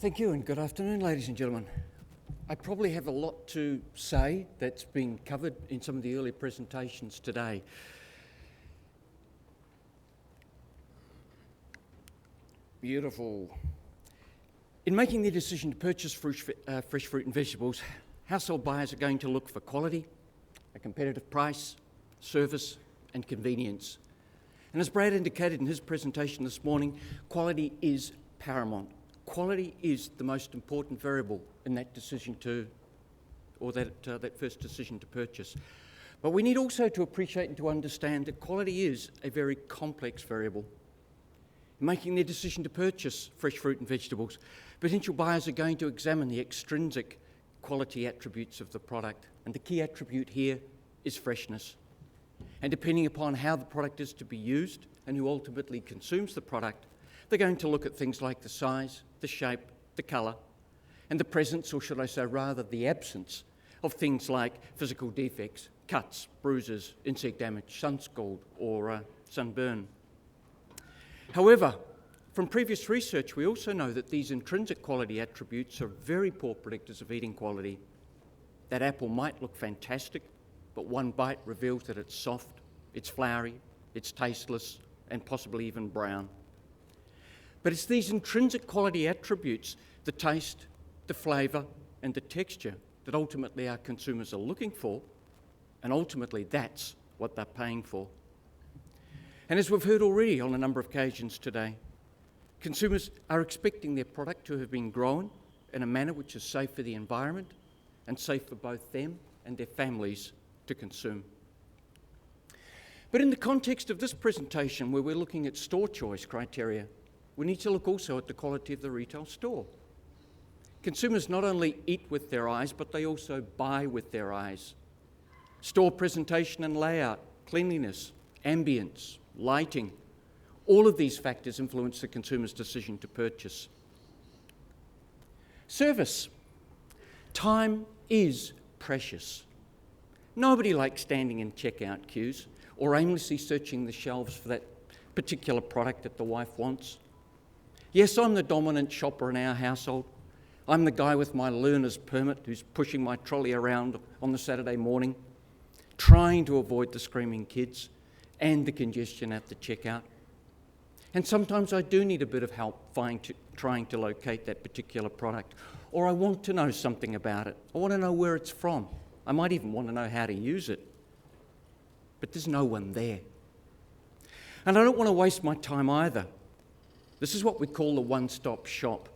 Thank you and good afternoon, ladies and gentlemen. I probably have a lot to say that's been covered in some of the earlier presentations today. Beautiful. In making their decision to purchase fresh fruit and vegetables, household buyers are going to look for quality, a competitive price, service and convenience. And as Brad indicated in his presentation this morning, quality is paramount. Quality is the most important variable in that decision that first decision to purchase. But we need also to appreciate and to understand that quality is a very complex variable. In making their decision to purchase fresh fruit and vegetables, potential buyers are going to examine the extrinsic quality attributes of the product. And the key attribute here is freshness. And depending upon how the product is to be used and who ultimately consumes the product, they're going to look at things like the size, the shape, the colour, and the presence, or should I say rather the absence, of things like physical defects, cuts, bruises, insect damage, sun scald or sunburn. However, from previous research we also know that these intrinsic quality attributes are very poor predictors of eating quality. That apple might look fantastic, but one bite reveals that it's soft, it's floury, it's tasteless, and possibly even brown. But it's these intrinsic quality attributes, the taste, the flavour and the texture, that ultimately our consumers are looking for, and ultimately that's what they're paying for. And as we've heard already on a number of occasions today, consumers are expecting their product to have been grown in a manner which is safe for the environment and safe for both them and their families to consume. But in the context of this presentation, where we're looking at store choice criteria, we need to look also at the quality of the retail store. Consumers not only eat with their eyes, but they also buy with their eyes. Store presentation and layout, cleanliness, ambience, lighting, all of these factors influence the consumer's decision to purchase. Service. Time is precious. Nobody likes standing in checkout queues or aimlessly searching the shelves for that particular product that the wife wants. Yes, I'm the dominant shopper in our household. I'm the guy with my learner's permit who's pushing my trolley around on the Saturday morning, trying to avoid the screaming kids and the congestion at the checkout. And sometimes I do need a bit of help trying to locate that particular product, or I want to know something about it. I want to know where it's from. I might even want to know how to use it. But there's no one there. And I don't want to waste my time either. This is what we call the one-stop shop.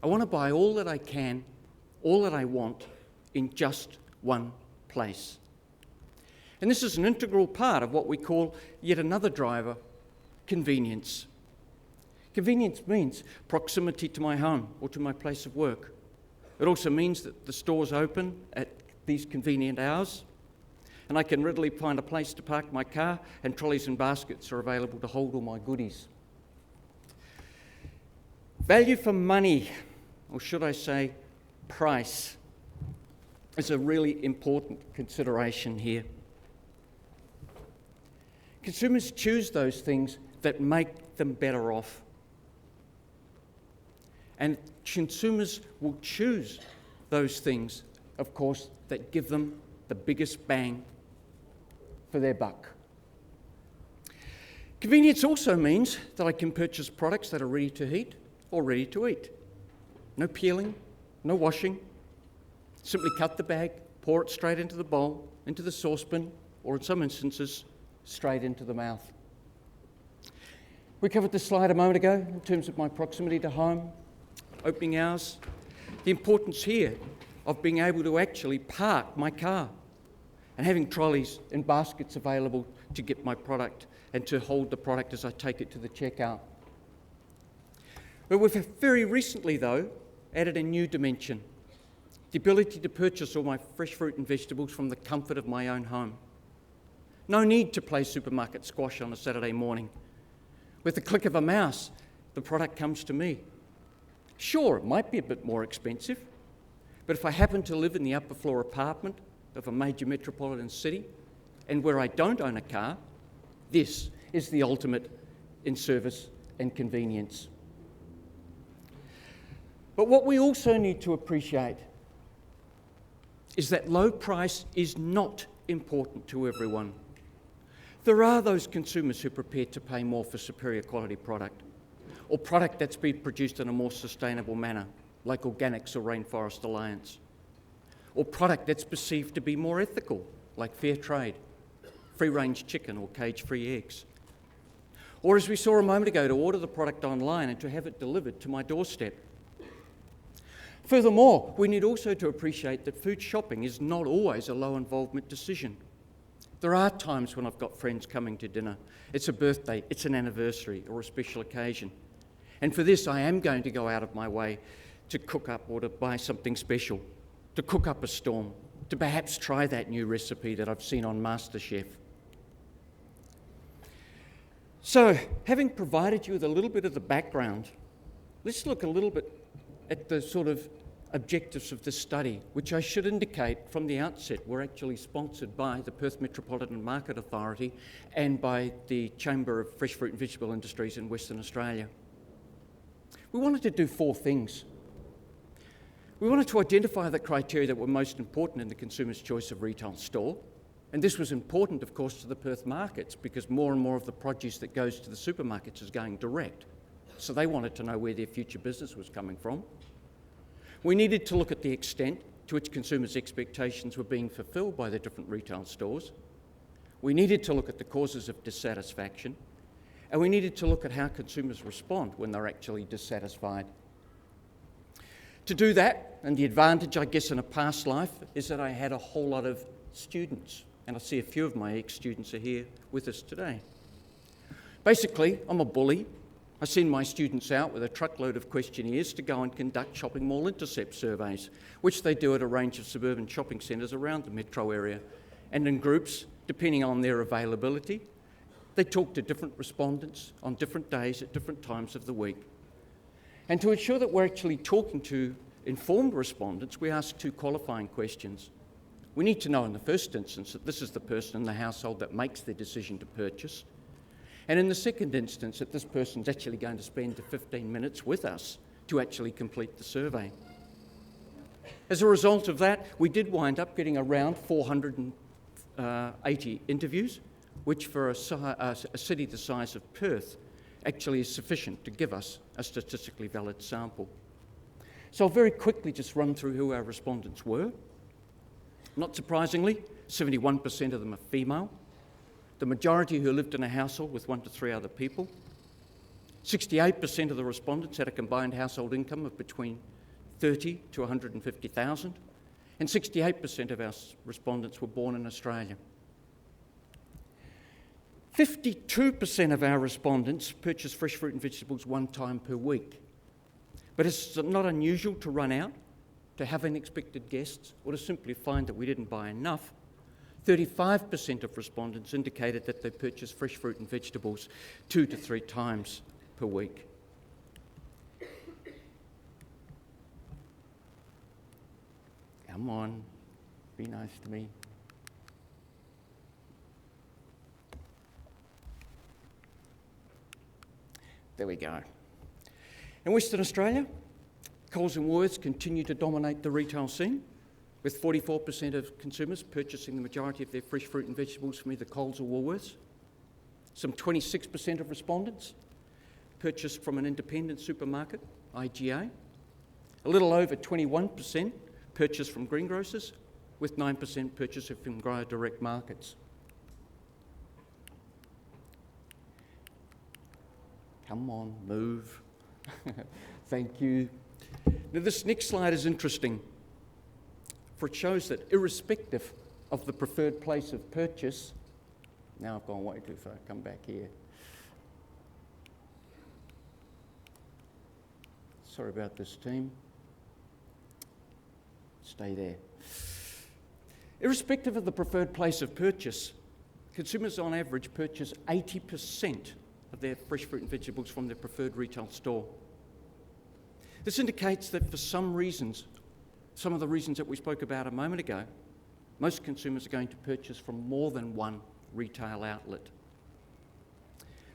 I want to buy all that I can, all that I want, in just one place. And this is an integral part of what we call yet another driver, convenience. Convenience means proximity to my home or to my place of work. It also means that the store's open at these convenient hours, and I can readily find a place to park my car, and trolleys and baskets are available to hold all my goodies. Value for money, or should I say price, is a really important consideration here. Consumers choose those things that make them better off. And consumers will choose those things, of course, that give them the biggest bang for their buck. Convenience also means that I can purchase products that are ready to heat or ready to eat. No peeling, no washing. Simply cut the bag, pour it straight into the bowl, into the saucepan, or in some instances, straight into the mouth. We covered this slide a moment ago in terms of my proximity to home, opening hours, the importance here of being able to actually park my car and having trolleys and baskets available to get my product and to hold the product as I take it to the checkout. But we've very recently, though, added a new dimension, the ability to purchase all my fresh fruit and vegetables from the comfort of my own home. No need to play supermarket squash on a Saturday morning. With the click of a mouse, the product comes to me. Sure, it might be a bit more expensive, but if I happen to live in the upper floor apartment of a major metropolitan city and where I don't own a car, this is the ultimate in service and convenience. But what we also need to appreciate is that low price is not important to everyone. There are those consumers who are prepared to pay more for superior quality product, or product that's been produced in a more sustainable manner, like organics or Rainforest Alliance, or product that's perceived to be more ethical, like fair trade, free-range chicken or cage-free eggs. Or as we saw a moment ago, to order the product online and to have it delivered to my doorstep. Furthermore, we need also to appreciate that food shopping is not always a low-involvement decision. There are times when I've got friends coming to dinner. It's a birthday, it's an anniversary, or a special occasion. And for this, I am going to go out of my way to cook up or to buy something special, to cook up a storm, to perhaps try that new recipe that I've seen on MasterChef. So, having provided you with a little bit of the background, let's look a little bit at the sort of objectives of this study, which I should indicate from the outset were actually sponsored by the Perth Metropolitan Market Authority and by the Chamber of Fresh Fruit and Vegetable Industries in Western Australia. We wanted to do 4 things. We wanted to identify the criteria that were most important in the consumer's choice of retail store. And this was important, of course, to the Perth markets because more and more of the produce that goes to the supermarkets is going direct. So they wanted to know where their future business was coming from. We needed to look at the extent to which consumers' expectations were being fulfilled by the different retail stores. We needed to look at the causes of dissatisfaction. And we needed to look at how consumers respond when they're actually dissatisfied. To do that, and the advantage, I guess, in a past life, is that I had a whole lot of students. And I see a few of my ex-students are here with us today. Basically, I'm a bully. I send my students out with a truckload of questionnaires to go and conduct shopping mall intercept surveys, which they do at a range of suburban shopping centres around the metro area. And in groups, depending on their availability, they talk to different respondents on different days at different times of the week. And to ensure that we're actually talking to informed respondents, we ask 2 qualifying questions. We need to know in the first instance that this is the person in the household that makes the decision to purchase. And in the second instance, that this person's actually going to spend 15 minutes with us to actually complete the survey. As a result of that, we did wind up getting around 480 interviews, which for a city the size of Perth actually is sufficient to give us a statistically valid sample. So I'll very quickly just run through who our respondents were. Not surprisingly, 71% of them are female. The majority who lived in a household with 1 to 3 other people. 68% of the respondents had a combined household income of between 30 to 150,000, and 68% of our respondents were born in Australia. 52% of our respondents purchase fresh fruit and vegetables 1 time per week. But it's not unusual to run out, to have unexpected guests, or to simply find that we didn't buy enough. 35% of respondents indicated that they purchase fresh fruit and vegetables 2 to 3 times per week. Come on, be nice to me. There we go. In Western Australia, Coles and Woolworths continue to dominate the retail scene, with 44% of consumers purchasing the majority of their fresh fruit and vegetables from either Coles or Woolworths. Some 26% of respondents purchased from an independent supermarket, IGA. A little over 21% purchased from greengrocers, with 9% purchased from grower direct markets. Come on, move. Thank you. Now this next slide is interesting, for it shows that irrespective of the preferred place of purchase, now I've gone way too far, come back here. Sorry about this, team. Stay there. Irrespective of the preferred place of purchase, consumers on average purchase 80% of their fresh fruit and vegetables from their preferred retail store. This indicates that for some reasons, some of the reasons that we spoke about a moment ago, most consumers are going to purchase from more than one retail outlet.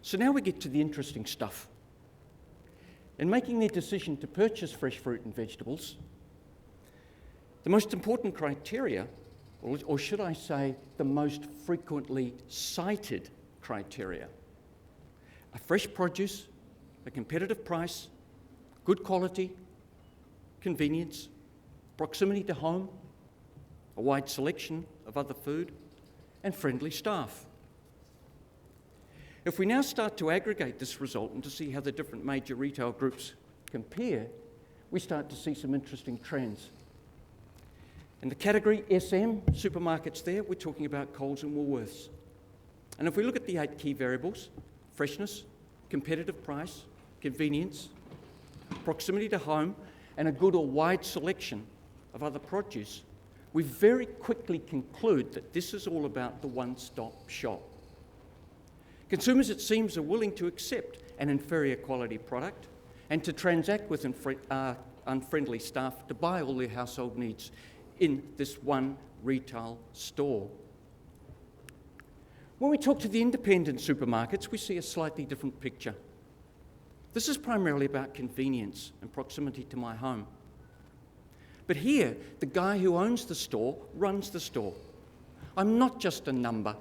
So now we get to the interesting stuff. In making their decision to purchase fresh fruit and vegetables, the most important criteria, or should I say the most frequently cited criteria, are fresh produce, a competitive price, good quality, convenience, proximity to home, a wide selection of other food, and friendly staff. If we now start to aggregate this result and to see how the different major retail groups compare, we start to see some interesting trends. In the category SM, supermarkets there, we're talking about Coles and Woolworths. And if we look at the 8 key variables, freshness, competitive price, convenience, proximity to home, and a good or wide selection of other produce, we very quickly conclude that this is all about the one-stop shop. Consumers, it seems, are willing to accept an inferior quality product and to transact with unfriendly staff to buy all their household needs in this one retail store. When we talk to the independent supermarkets, we see a slightly different picture. This is primarily about convenience and proximity to my home. But here, the guy who owns the store runs the store. I'm not just a number.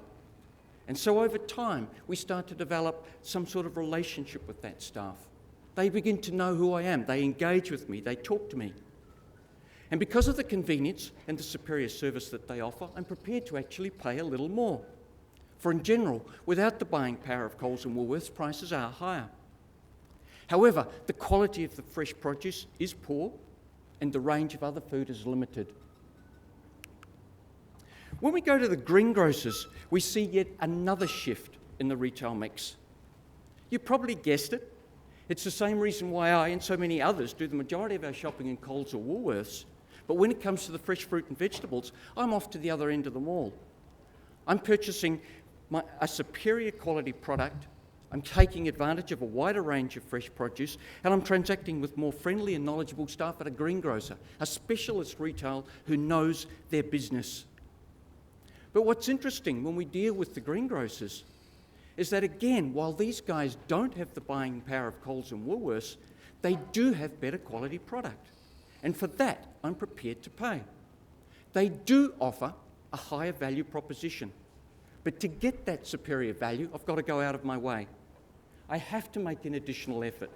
And so over time, we start to develop some sort of relationship with that staff. They begin to know who I am. They engage with me. They talk to me. And because of the convenience and the superior service that they offer, I'm prepared to actually pay a little more. For in general, without the buying power of Coles and Woolworths, prices are higher. However, the quality of the fresh produce is poor and the range of other food is limited. When we go to the greengrocers, we see yet another shift in the retail mix. You probably guessed it. It's the same reason why I and so many others do the majority of our shopping in Coles or Woolworths. But when it comes to the fresh fruit and vegetables, I'm off to the other end of the mall. I'm purchasing a superior quality product, I'm taking advantage of a wider range of fresh produce, and I'm transacting with more friendly and knowledgeable staff at a greengrocer, a specialist retail who knows their business. But what's interesting when we deal with the greengrocers is that, again, while these guys don't have the buying power of Coles and Woolworths, they do have better quality product. And for that, I'm prepared to pay. They do offer a higher value proposition. But to get that superior value, I've got to go out of my way. I have to make an additional effort.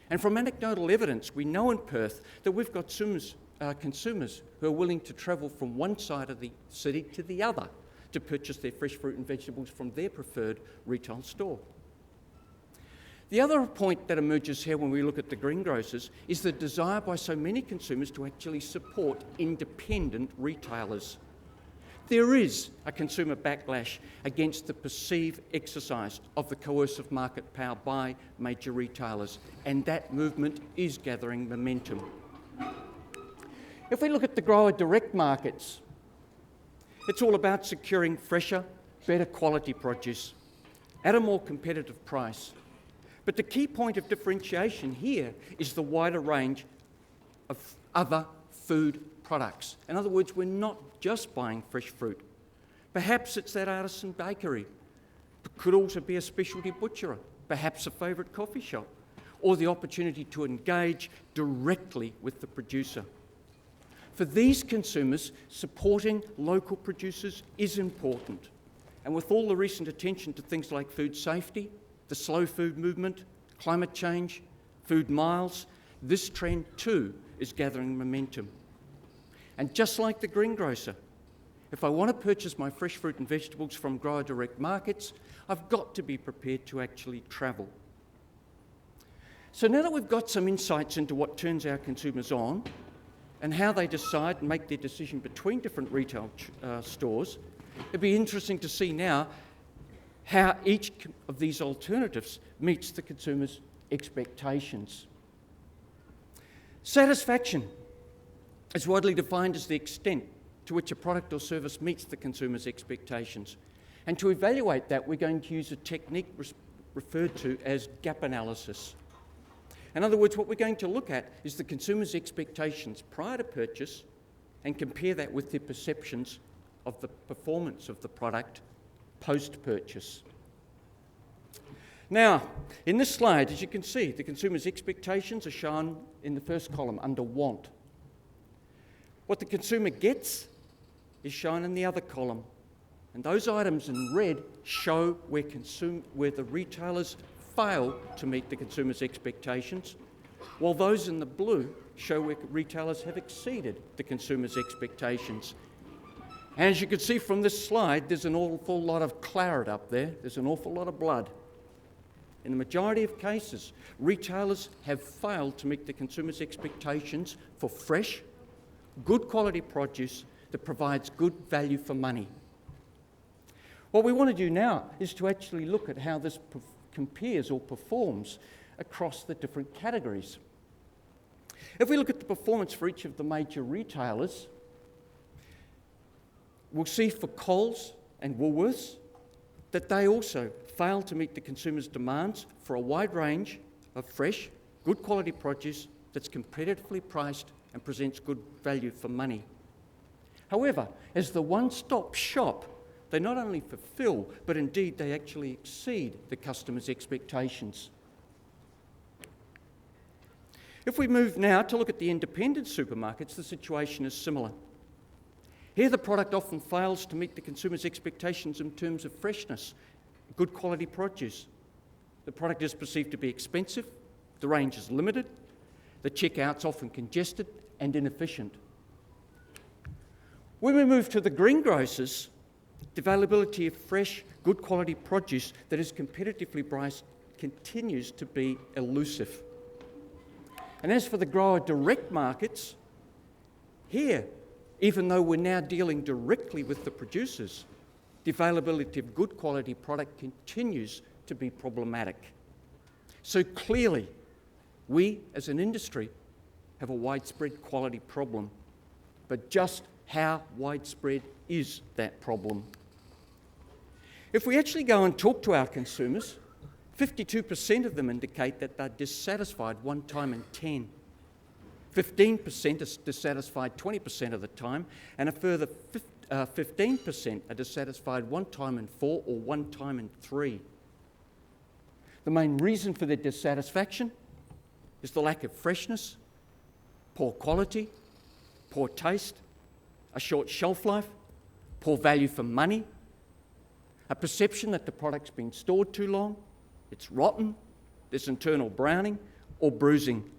And from anecdotal evidence, we know in Perth that we've got consumers who are willing to travel from one side of the city to the other to purchase their fresh fruit and vegetables from their preferred retail store. The other point that emerges here when we look at the greengrocers is the desire by so many consumers to actually support independent retailers. There is a consumer backlash against the perceived exercise of the coercive market power by major retailers, and that movement is gathering momentum. If we look at the grower direct markets, it's all about securing fresher, better quality produce at a more competitive price. But the key point of differentiation here is the wider range of other food products. In other words, we're not just buying fresh fruit. Perhaps it's that artisan bakery. It could also be a specialty butcherer, perhaps a favourite coffee shop, or the opportunity to engage directly with the producer. For these consumers, supporting local producers is important. And with all the recent attention to things like food safety, the slow food movement, climate change, food miles, this trend too is gathering momentum. And just like the greengrocer, if I want to purchase my fresh fruit and vegetables from grower direct markets, I've got to be prepared to actually travel. So now that we've got some insights into what turns our consumers on and how they decide and make their decision between different retail stores, it'd be interesting to see now how each of these alternatives meets the consumer's expectations. Satisfaction is widely defined as the extent to which a product or service meets the consumer's expectations. And to evaluate that, we're going to use a technique referred to as gap analysis. In other words, what we're going to look at is the consumer's expectations prior to purchase and compare that with their perceptions of the performance of the product post-purchase. Now, in this slide, as you can see, the consumer's expectations are shown in the first column under want. What the consumer gets is shown in the other column. And those items in red show where the retailers fail to meet the consumer's expectations, while those in the blue show where retailers have exceeded the consumer's expectations. And as you can see from this slide, there's an awful lot of claret up there. There's an awful lot of blood. In the majority of cases, retailers have failed to meet the consumer's expectations for fresh, good quality produce that provides good value for money. What we want to do now is to actually look at how this compares or performs across the different categories. If we look at the performance for each of the major retailers, we'll see for Coles and Woolworths that they also fail to meet the consumer's demands for a wide range of fresh, good quality produce that's competitively priced and presents good value for money. However, as the one-stop shop, they not only fulfil, but indeed they actually exceed the customer's expectations. If we move now to look at the independent supermarkets, the situation is similar. Here the product often fails to meet the consumer's expectations in terms of freshness, good quality produce. The product is perceived to be expensive, the range is limited, the checkout's often congested and inefficient. When we move to the greengrocers, the availability of fresh, good quality produce that is competitively priced continues to be elusive. And as for the grower direct markets, here, even though we're now dealing directly with the producers, the availability of good quality product continues to be problematic. So clearly, we as an industry have a widespread quality problem. But just how widespread is that problem? If we actually go and talk to our consumers, 52% of them indicate that they're dissatisfied one time in 10. 15% are dissatisfied 20% of the time, and a further 15% are dissatisfied one time in 4 or one time in 3. The main reason for their dissatisfaction is the lack of freshness, poor quality, poor taste, a short shelf life, poor value for money, a perception that the product's been stored too long, it's rotten, there's internal browning or bruising.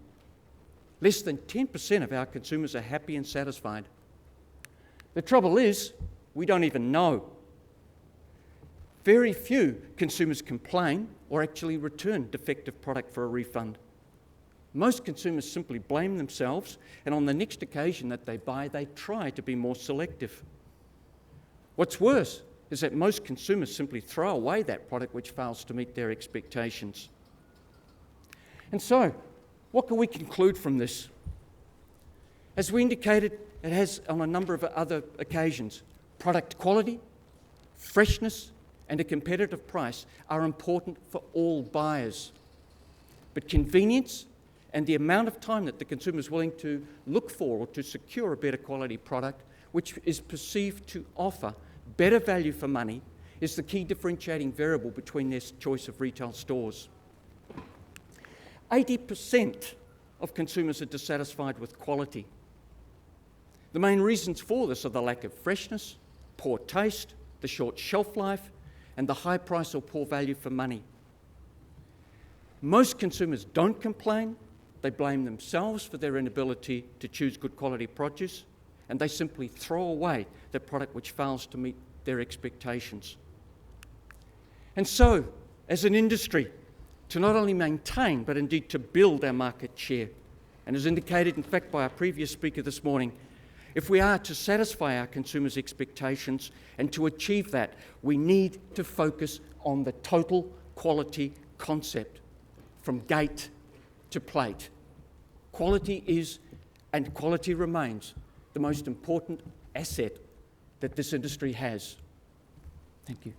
Less than 10% of our consumers are happy and satisfied. The trouble is, we don't even know. Very few consumers complain or actually return defective product for a refund. Most consumers simply blame themselves, and on the next occasion that they buy, they try to be more selective. What's worse is that most consumers simply throw away that product which fails to meet their expectations. And so, what can we conclude from this? As we indicated, it has on a number of other occasions, product quality, freshness, and a competitive price are important for all buyers. But convenience and the amount of time that the consumer is willing to look for or to secure a better quality product, which is perceived to offer better value for money, is the key differentiating variable between their choice of retail stores. 80% of consumers are dissatisfied with quality. The main reasons for this are the lack of freshness, poor taste, the short shelf life, and the high price or poor value for money. Most consumers don't complain. They blame themselves for their inability to choose good quality produce, and they simply throw away the product which fails to meet their expectations. And so, as an industry, to not only maintain, but indeed to build our market share, and as indicated in fact by our previous speaker this morning, if we are to satisfy our consumers' expectations and to achieve that, we need to focus on the total quality concept, from gate to plate. Quality is, and quality remains, the most important asset that this industry has. Thank you.